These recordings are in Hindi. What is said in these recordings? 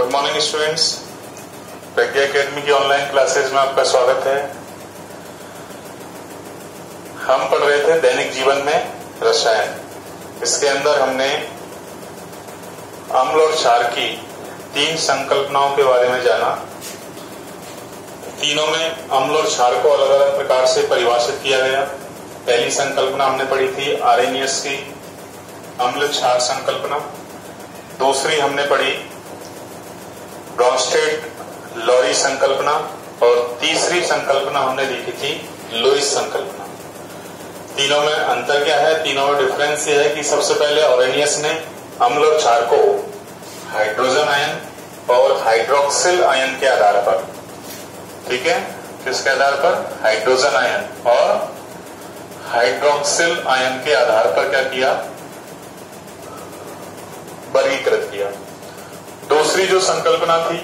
गुड मॉर्निंग स्टूडेंट्स, प्रज्ञा एकेडमी की ऑनलाइन क्लासेज में आपका स्वागत है। हम पढ़ रहे थे दैनिक जीवन में रसायन। इसके अंदर हमने अम्ल और क्षार की 3 संकल्पनाओं के बारे में जाना। तीनों में अम्ल और क्षार को अलग अलग प्रकार से परिभाषित किया गया। पहली संकल्पना हमने पढ़ी थी आर्हेनियस की अम्ल क्षार संकल्पना। दूसरी हमने पढ़ी ब्रॉन्स्टेड-लॉरी संकल्पना और तीसरी संकल्पना हमने देखी थी लुईस संकल्पना। तीनों में अंतर क्या है? तीनों में डिफरेंस ये है कि सबसे पहले आर्हेनियस ने अम्ल और क्षार को हाइड्रोजन आयन और हाइड्रोक्सिल आयन के आधार पर, ठीक है, किसके आधार पर? हाइड्रोजन आयन और हाइड्रोक्सिल आयन के आधार पर क्या किया? वर्गीकृत किया। दूसरी जो संकल्पना थी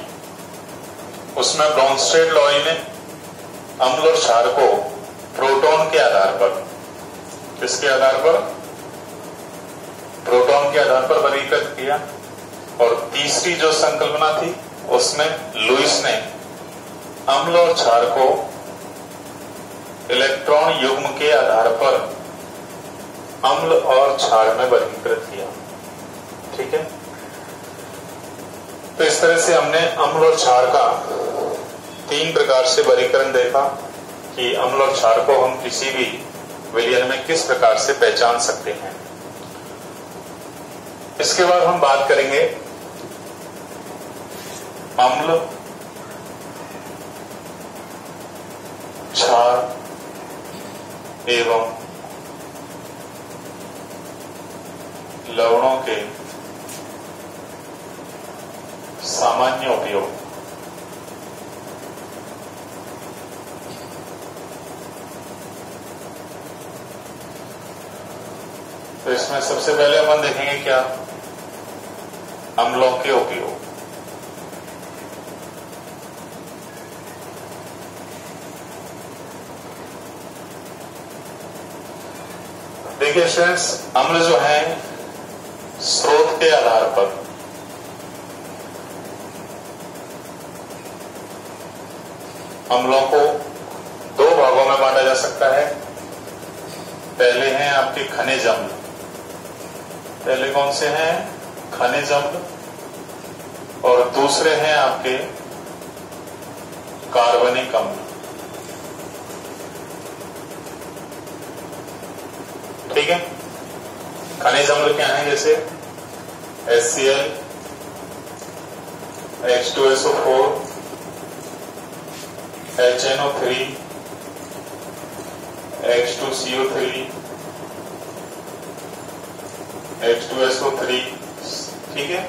उसमें ब्रॉन्स्टेड-लॉरी ने अम्ल और क्षार को प्रोटॉन के आधार पर, किसके आधार पर? प्रोटॉन के आधार पर वर्गीकृत किया। और तीसरी जो संकल्पना थी उसमें लुईस ने अम्ल और क्षार को इलेक्ट्रॉन युग्म के आधार पर अम्ल और क्षार में वर्गीकृत किया, ठीक है। तो इस तरह से हमने अम्ल और क्षार का 3 प्रकार से वर्गीकरण देखा कि अम्ल और क्षार को हम किसी भी विलयन में किस प्रकार से पहचान सकते हैं। इसके बाद हम बात करेंगे अम्ल, क्षार एवं लवणों के सामान्य उपयोग। तो इसमें सबसे पहले अपन देखेंगे क्या? अम्लों के उपयोग। देखिए स्टूडेंट्स, अम्ल जो है स्रोत के आधार पर अम्लों को 2 भागों में बांटा जा सकता है। पहले हैं आपके खनिज अम्ल। पहले कौन से हैं? खनिज अम्ल। और दूसरे हैं आपके कार्बनिक अम्ल, ठीक है। खनिज अम्ल क्या है? जैसे HCl, H2SO4, HNO3, H2CO3, H2SO3, ठीक है।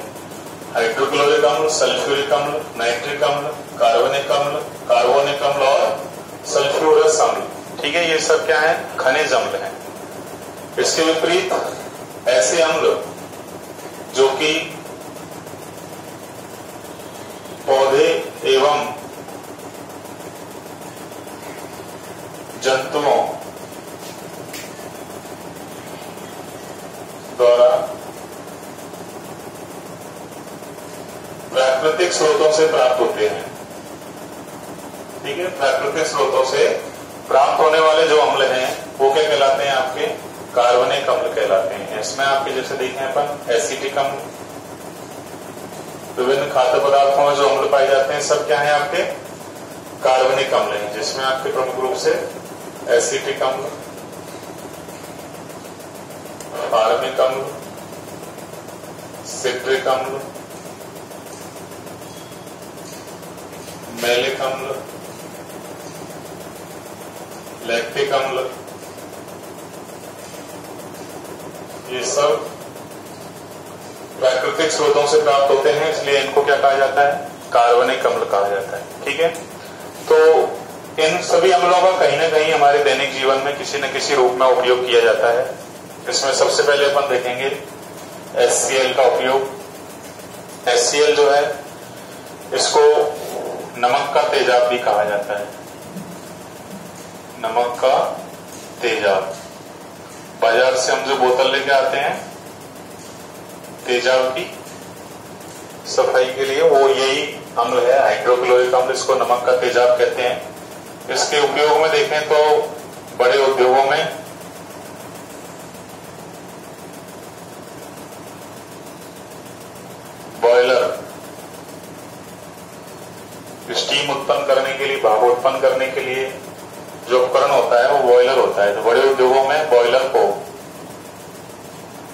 हाइड्रोक्लोरिक अम्ल, सल्फ्यूरिक अम्ल, नाइट्रिक अम्ल, कार्बनिक अम्ल, कार्बोनिक अम्ल और सल्फ्यूरस अम्ल, ठीक है। ये सब क्या है? खनिज अम्ल है। इसके विपरीत ऐसे अम्ल जो कि पौधे एवं जंतुओं द्वारा प्राकृतिक स्रोतों से प्राप्त होते हैं, ठीक है। प्राकृतिक स्रोतों से प्राप्त होने वाले जो अम्ल हैं वो क्या कहलाते हैं? आपके कार्बनिक अम्ल कहलाते हैं। इसमें आपके जैसे देखें अपन एसिटिक अम्ल, विभिन्न खाद्य पदार्थों में जो अम्ल पाए जाते हैं सब क्या है? आपके कार्बनिक अम्ल हैं, जिसमें आपके प्रमुख रूप से एसिटिक अम्ल, फार्मिक अम्ल, सिट्रिक अम्ल, मैलिक अम्ल, लैक्टिक अम्ल, ये सब प्राकृतिक स्रोतों से प्राप्त होते हैं, इसलिए इनको क्या कहा जाता है? कार्बनिक अम्ल कहा जाता है, ठीक है। तो इन सभी अम्लों का कहीं ना कहीं हमारे दैनिक जीवन में किसी न किसी रूप में उपयोग किया जाता है। इसमें सबसे पहले अपन देखेंगे HCl का उपयोग। HCl जो है इसको नमक का तेजाब भी कहा जाता है। नमक का तेजाब, बाजार से हम जो बोतल लेके आते हैं तेजाब की, सफाई के लिए, वो यही अम्ल है हाइड्रोक्लोरिक अम्ल, इसको नमक का तेजाब कहते हैं। इसके उपयोग में देखें तो बड़े उद्योगों में बॉयलर, स्टीम उत्पन्न करने के लिए, भाप उत्पन्न करने के लिए जो उपकरण होता है वो बॉयलर होता है। तो बड़े उद्योगों में बॉयलर को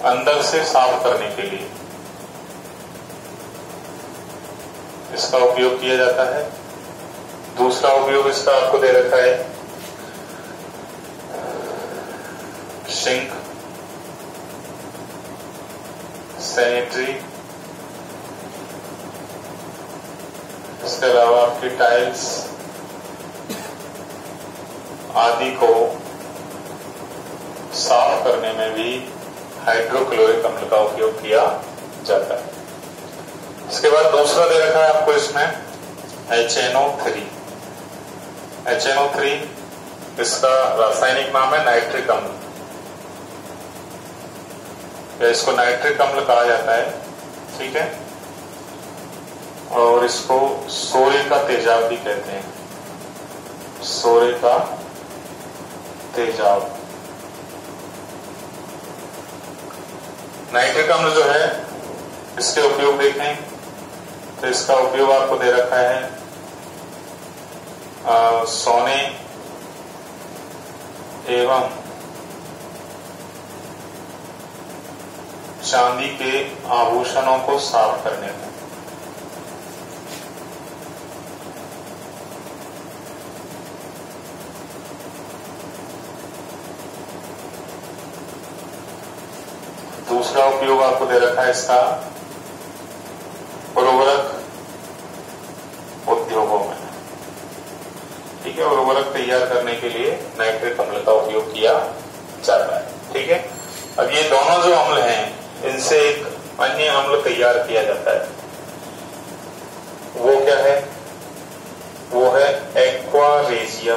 अंदर से साफ करने के लिए इसका उपयोग किया जाता है। दूसरा उपयोग इसका आपको दे रखा है सिंक, सैनिटरी, इसके अलावा आपकी टाइल्स आदि को साफ करने में भी हाइड्रोक्लोरिक अम्ल का उपयोग किया जाता है। इसके बाद दूसरा दे रखा है आपको इसमें HNO3। HNO3 इसका रासायनिक नाम है नाइट्रिक अम्ल, या इसको नाइट्रिक अम्ल कहा जाता है, ठीक है। और इसको सोरे का तेजाब भी कहते हैं, सोरे का तेजाब। नाइट्रिक अम्ल जो है इसके उपयोग देखें तो इसका उपयोग आपको दे रखा है सोने एवं चांदी के आभूषणों को साफ करने में। दूसरा उपयोग आपको दे रखा है इसका उर्वरक उद्योगों में, ठीक है। उर्वरक तैयार करने के लिए नाइट्रिक अम्ल का उपयोग किया जाता है, ठीक है। अब ये दोनों जो अम्ल हैं इनसे एक अन्य अम्ल तैयार किया जाता है, वो क्या है? वो है एक्वा रेजिया।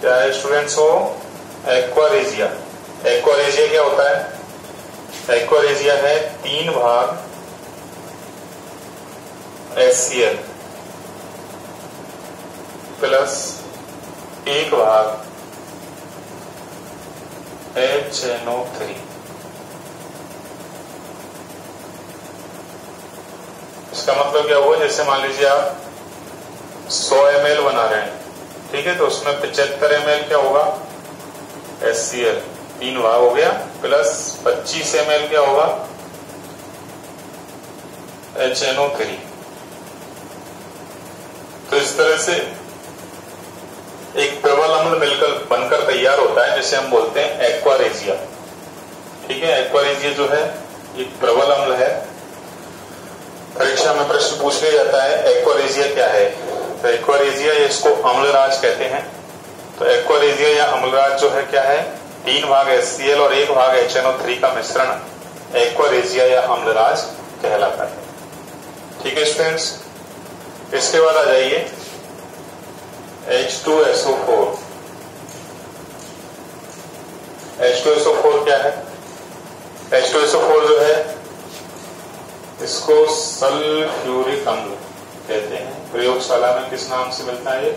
क्या है स्टूडेंट्स? वो एक्वा रेजिया। एक्वा रेजिया क्या होता है? एक्वा रेजिया है 3 भाग HCl प्लस 1 भाग HNO3। इसका मतलब क्या हुआ? जैसे मान लीजिए आप 100 ml बना रहे हैं, ठीक है, तो उसमें 75 ml क्या होगा? HCl, 3 भाग हो गया, प्लस 25 ml क्या होगा? HNO3। तो इस तरह से एक प्रबल अम्ल मिलकर बनकर तैयार होता है जिसे हम बोलते हैं एक्वा रेजिया, ठीक है। एक्वा रेजिया जो है एक प्रबल अम्ल है। परीक्षा में प्रश्न पूछ लिया जाता है एक्वा रेजिया क्या है, तो एक्वा रेजिया इसको अम्लराज कहते हैं। तो एक्वा रेजिया या अम्लराज जो है क्या है? 3 भाग HCl और 1 भाग HNO3 का मिश्रण एक्वा रेजिया या अम्लराज कहलाता है, ठीक है स्टूडेंट्स। इसके बाद आ जाइए H2SO4। H2SO4 क्या है? H2SO4 जो है इसको सल्फ्यूरिक अम्ल कहते हैं। प्रयोगशाला में किस नाम से मिलता है?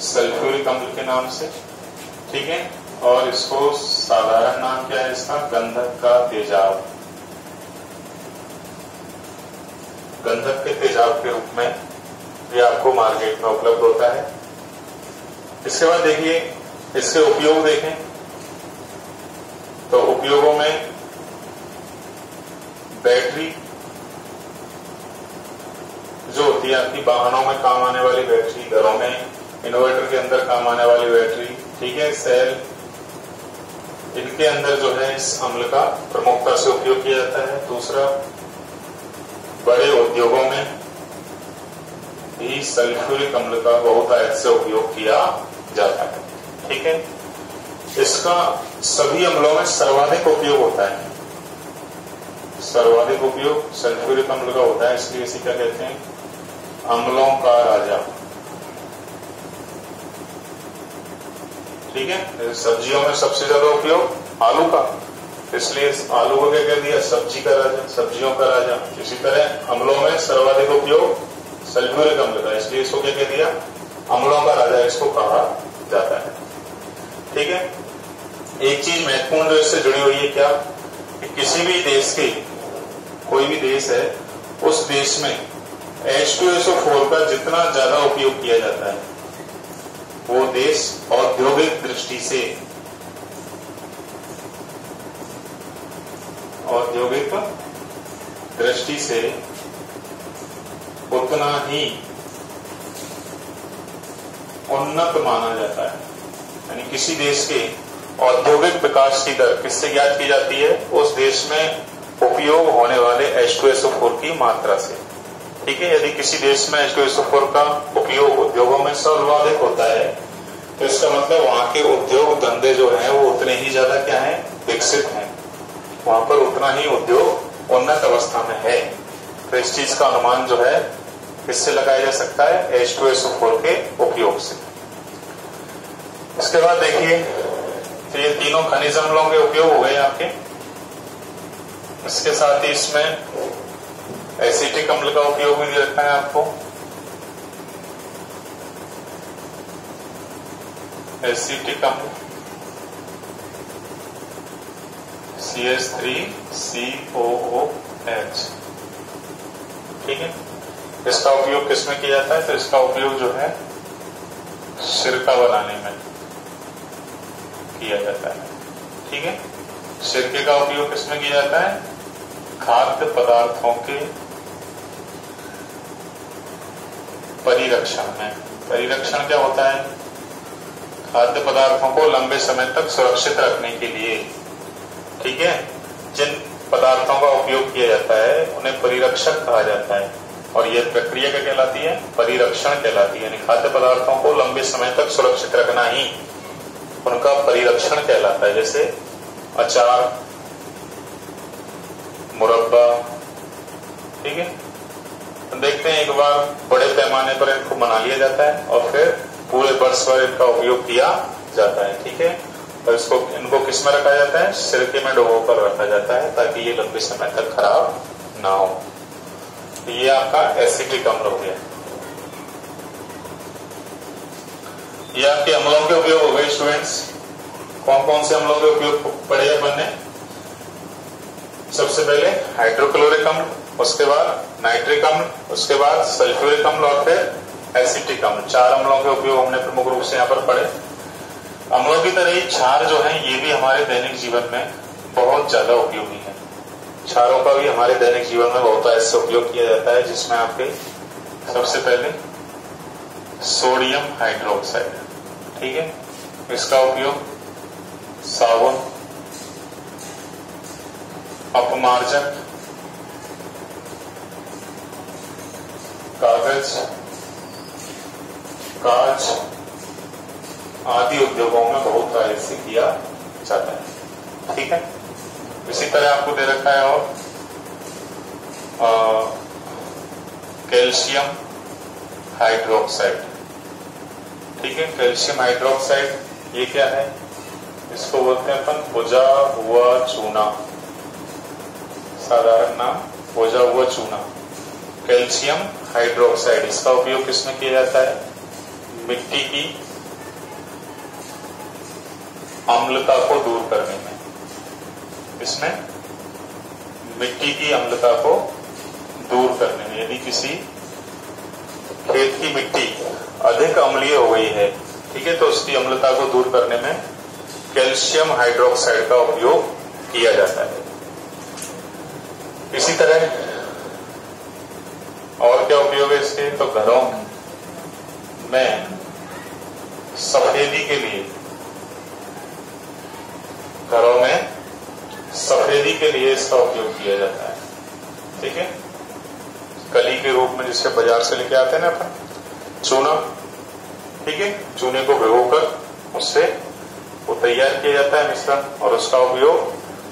सल्फ्यूरिक अम्ल के नाम से, ठीक है। और इसको साधारण नाम क्या है इसका? गंधक का तेजाब। गंधक के तेजाब के रूप में ये आपको मार्केट में उपलब्ध होता है। इसके बाद देखिए इसके उपयोग देखें तो उपयोगों में बैटरी जो होती है आपकी वाहनों में काम आने वाली बैटरी, घरों में इन्वर्टर के अंदर काम आने वाली बैटरी, ठीक है, सेल, इनके अंदर जो है इस अम्ल का प्रमुखता से उपयोग किया जाता है। दूसरा, बड़े उद्योगों में भी सल्फ्यूरिक अम्ल का बहुतायत से उपयोग किया जाता है, ठीक है। इसका सभी अम्लों में सर्वाधिक उपयोग होता है। सर्वाधिक उपयोग सल्फ्यूरिक अम्ल का होता है, इसलिए इसे क्या कहते हैं? अम्लों का राजा, ठीक है। सब्जियों में सबसे ज्यादा उपयोग आलू का, इसलिए आलू को क्या कह दिया, सब्जी का राजा, सब्जियों का राजा। इसी तरह अम्लों में सर्वाधिक उपयोग सल्फ्यूरिक अम्ल का, इसलिए इसको क्या कह दिया, अम्लों का राजा इसको कहा जाता है। ठीक है। एक चीज महत्वपूर्ण जो इससे जुड़ी हुई है क्या, कि किसी भी देश के, कोई भी देश है, उस देश में H2SO4 का जितना ज्यादा उपयोग किया जाता है, वो देश औद्योगिक दृष्टि से उतना ही उन्नत माना जाता है। यानी किसी देश के औद्योगिक विकास की दर किससे ज्ञात की जाती है, उस देश में उपयोग होने वाले H2SO4 की मात्रा से। ठीक है। यदि किसी देश में H2SO4 का उपयोग उद्योगों में सर्वाधिक होता है, तो इसका मतलब वहां के उद्योग धंधे जो हैं वो उतने ही ज्यादा क्या है, विकसित हैं, वहां पर उतना ही उद्योग उन्नत अवस्था में है। तो इस चीज का अनुमान जो है किससे लगाया जा सकता है, H2SO4 के उपयोग से। इसके बाद देखिए, तो ये तीनों खनिज अम्लों के उपयोग हो गए आपके। इसके साथ ही इसमें एसिटिक अम्ल का उपयोग भी दे रखा है आपको। एसिटिक अम्ल CH3COOH। ठीक है। इसका उपयोग किसमें किया जाता है, तो इसका उपयोग जो है सिरका बनाने में किया जाता है। ठीक है। सिरके का उपयोग किसमें किया जाता है, खाद्य पदार्थों के परिरक्षण में। परिरक्षण क्या होता है, खाद्य पदार्थों को लंबे समय तक सुरक्षित रखने के लिए। ठीक है। जिन पदार्थों का उपयोग किया जाता है उन्हें परिरक्षक कहा जाता है, और यह प्रक्रिया क्या कहलाती है, परिरक्षण कहलाती है। यानी खाद्य पदार्थों को लंबे समय तक सुरक्षित रखना ही उनका परिरक्षण कहलाता है। जैसे अचार, मुरब्बा। ठीक है। तो देखते हैं, एक बार बड़े पैमाने पर इनको बना लिया जाता है और फिर पूरे वर्ष भर इनका उपयोग किया जाता है। ठीक है। और इनको किस में रखा जाता है, सिरके में डुबो कर रखा जाता है, ताकि ये लंबे समय तक खराब ना हो। तो ये आपका एसिटिक अम्ल हो गया। ये आपके अम्लों के उपयोग हो गए स्टूडेंट्स। कौन कौन से अम्लों के उपयोग पड़े अपन ने, सबसे पहले हाइड्रोक्लोरिक अम्ल, उसके बाद नाइट्रिक अम्ल, उसके बाद सल्फ्यूरिक अम्ल और फिर एसिटिक अम्ल। 4 अम्लों के उपयोग हमने प्रमुख रूप से यहाँ पर पढ़े। अम्लों की तरह ही क्षार जो है, ये भी हमारे दैनिक जीवन में बहुत ज्यादा उपयोगी है। क्षारों का भी हमारे दैनिक जीवन में बहुत ऐसे उपयोग किया जाता है, जिसमें आपके सबसे पहले सोडियम हाइड्रोक्साइड। ठीक है। इसका उपयोग साबुन, अपमार्जक, कागज, कांच आदि उद्योगों में बहुत कार्य से किया जाता है। ठीक है। इसी तरह आपको दे रखा है और कैल्शियम हाइड्रोक्साइड। ठीक है। कैल्शियम हाइड्रोक्साइड ये क्या है, इसको बोलते हैं अपन भुजा हुआ चूना, साधारण नाम भुजा हुआ चूना, कैल्शियम हाइड्रोक्साइड। इसका उपयोग किसमें किया जाता है, मिट्टी की अम्लता को दूर करने में। इसमें मिट्टी की अम्लता को दूर करने में, यदि किसी खेत की मिट्टी अधिक अम्लीय हो गई है, ठीक है, तो उसकी अम्लता को दूर करने में कैल्शियम हाइड्रोक्साइड का उपयोग किया जाता है। इसी तरह और क्या उपयोग है इसके, तो घरों में सफेदी के लिए, घरों में सफेदी के लिए इसका उपयोग किया जाता है। ठीक है। कली के रूप में जिसके बाजार से लेके आते हैं ना अपन, चूना। ठीक है। चूने को भिगोकर उससे वो तैयार किया जाता है मिश्रण, और उसका उपयोग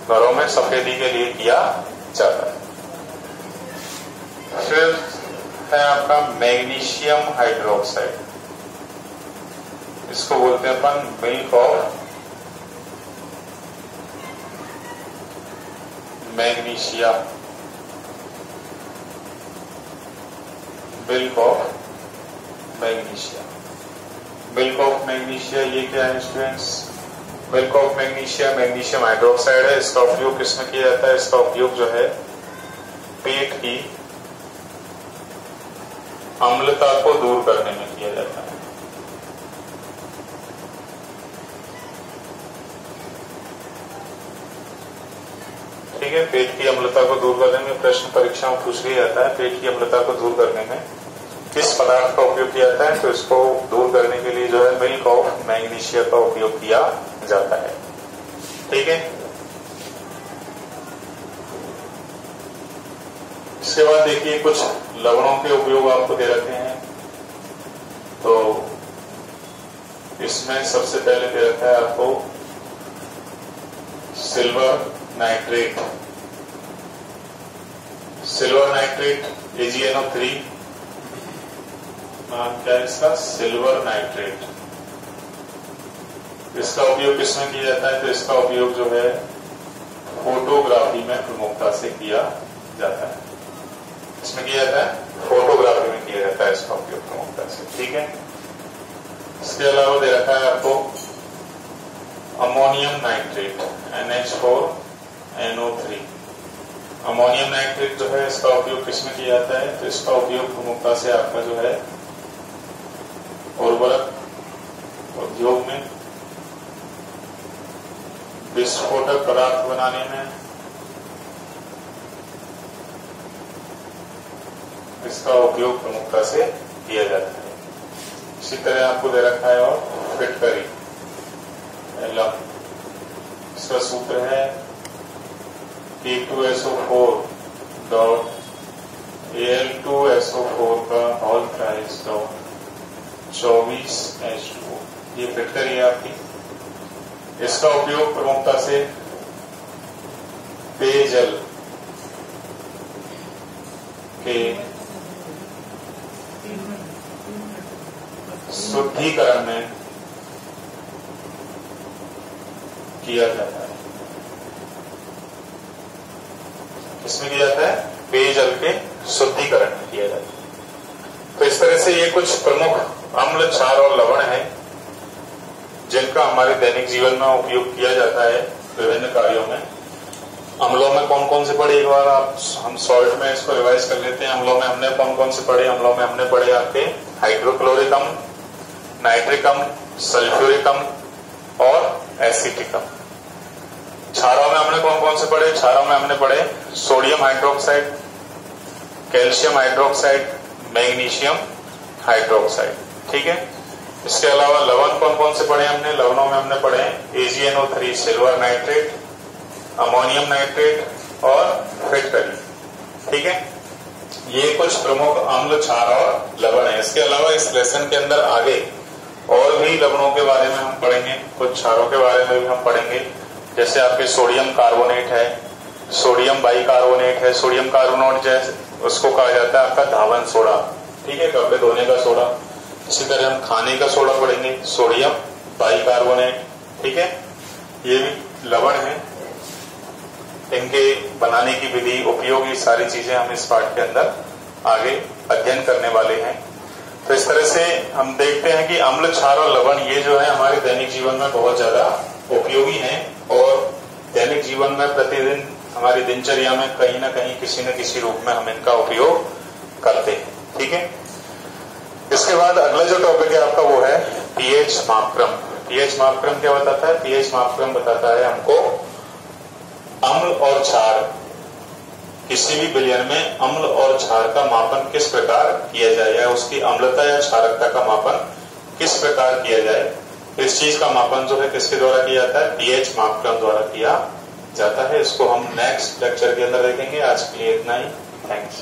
घरों में सफेदी के लिए किया जाता है। फिर है आपका मैग्नीशियम हाइड्रोक्साइड। इसको बोलते हैं अपन milk of magnesia, milk of magnesia. Milk of magnesia ये क्या है students? Milk of magnesia magnesium hydroxide है। इसका उपयोग किसमें किया जाता है? इसका उपयोग जो है पेट की अम्लता को दूर करने में किया जाता है। ठीक है, पेट की अम्लता को दूर करने में प्रश्न परीक्षा में पूछ लिया जाता है, पेट की अम्लता को दूर करने में किस पदार्थ का उपयोग किया जाता है? तो इसको दूर करने के लिए जो है मिल्क ऑफ मैग्नीशिया का उपयोग किया जाता है। ठीक है, इसके बाद देखिए कुछ लवणों के उपयोग आपको दे रखे हैं। तो इसमें सबसे पहले दे रखा है आपको silver nitrate. Silver nitrate AgNO3 नाम क्या है इसका? Silver nitrate. इसका उपयोग किसमें किया जाता है? तो इसका उपयोग जो है फोटोग्राफी में प्रमुखता से किया जाता है। इसमें किया जाता है, फोटोग्राफी में किया जाता है इसका उपयोग प्रमुखता से। ठीक है, इसके अलावा दे रखा है आपको ammonium nitrate NH4NO3। Ammonium nitrate जो है इसका उपयोग किसमें किया जाता है? तो इसका उपयोग प्रमुखता से आपका जो है उर्वरक उद्योग में, विस्फोटक पदार्थ बनाने में, इसका उपयोग प्रमुखता से किया जाता है। इसी तरह आपको दे रखा है और फिटकरी एलम, इसका सूत्र है P2SO4 डॉट Al2SO4 का होल थ्राइस डॉट 24H2O। ये फिटकरी है आपकी। इसका उपयोग प्रमुखता से पेयजल के शुद्धिकरण में किया जाता है। किसमें किया जाता है? पेयजल के शुद्धिकरण में किया जाता है। तो इस तरह से ये कुछ प्रमुख अम्ल, क्षार और लवण है जिनका हमारे दैनिक जीवन में उपयोग किया जाता है विभिन्न कार्यों में। अम्लों में कौन कौन से पढ़े, एक बार हम शॉर्ट में इसको रिवाइज कर लेते हैं। अम्लों में हमने कौन कौन से पढ़े? अम्लों में हमने पढ़े आपके हाइड्रोक्लोरिक अम्ल, नाइट्रिक अम्ल, सल्फ्यूरिक अम्ल और एसिटिक अम्ल। क्षारों में हमने कौन कौन से पढ़े? क्षारों में हमने पढ़े sodium hydroxide, calcium hydroxide, magnesium hydroxide. ठीक है, इसके अलावा लवण कौन कौन से पढ़े हमने? लवणों में हमने पढ़े AgNO3 silver nitrate, ammonium nitrate और फिटकरी। ठीक है, ये कुछ प्रमुख अम्ल, क्षार और लवण है। इसके अलावा इस लेसन के अंदर आगे और भी लवणों के बारे में हम पढ़ेंगे, कुछ क्षारों के बारे में भी हम पढ़ेंगे। जैसे आपके सोडियम कार्बोनेट है, सोडियम बाइकार्बोनेट है। सोडियम कार्बोनेट जैसे उसको कहा जाता है आपका धावन सोडा। ठीक है, कपड़े धोने का सोडा। इसी तरह हम खाने का सोडा पढ़ेंगे, सोडियम बाइकार्बोनेट। ठीक है, ये भी लवण है। इनके बनाने की विधि, उपयोग, ये सारी चीजें हम इस पाठ के अंदर आगे अध्ययन करने वाले हैं। तो इस तरह से हम देखते हैं कि अम्ल, क्षार और लवण ये जो है हमारे दैनिक जीवन में बहुत ज्यादा उपयोगी हैं और दैनिक जीवन में प्रतिदिन हमारी दिनचर्या में कहीं ना कहीं किसी न किसी रूप में हम इनका उपयोग करते हैं। ठीक है, इसके बाद अगला जो टॉपिक है आपका वो है पीएच मापक्रम। पीएच मापक्रम क्या बताता है? पीएच मापक्रम बताता है हमको अम्ल और क्षार, किसी भी विलयन में अम्ल और क्षार का मापन किस प्रकार किया जाए, या उसकी अम्लता या क्षारकता का मापन किस प्रकार किया जाए। इस चीज का मापन जो है किसके द्वारा किया जाता है? पीएच मापक्रम द्वारा किया जाता है। इसको हम नेक्स्ट लेक्चर के अंदर देखेंगे। आज के लिए इतना ही। थैंक्स।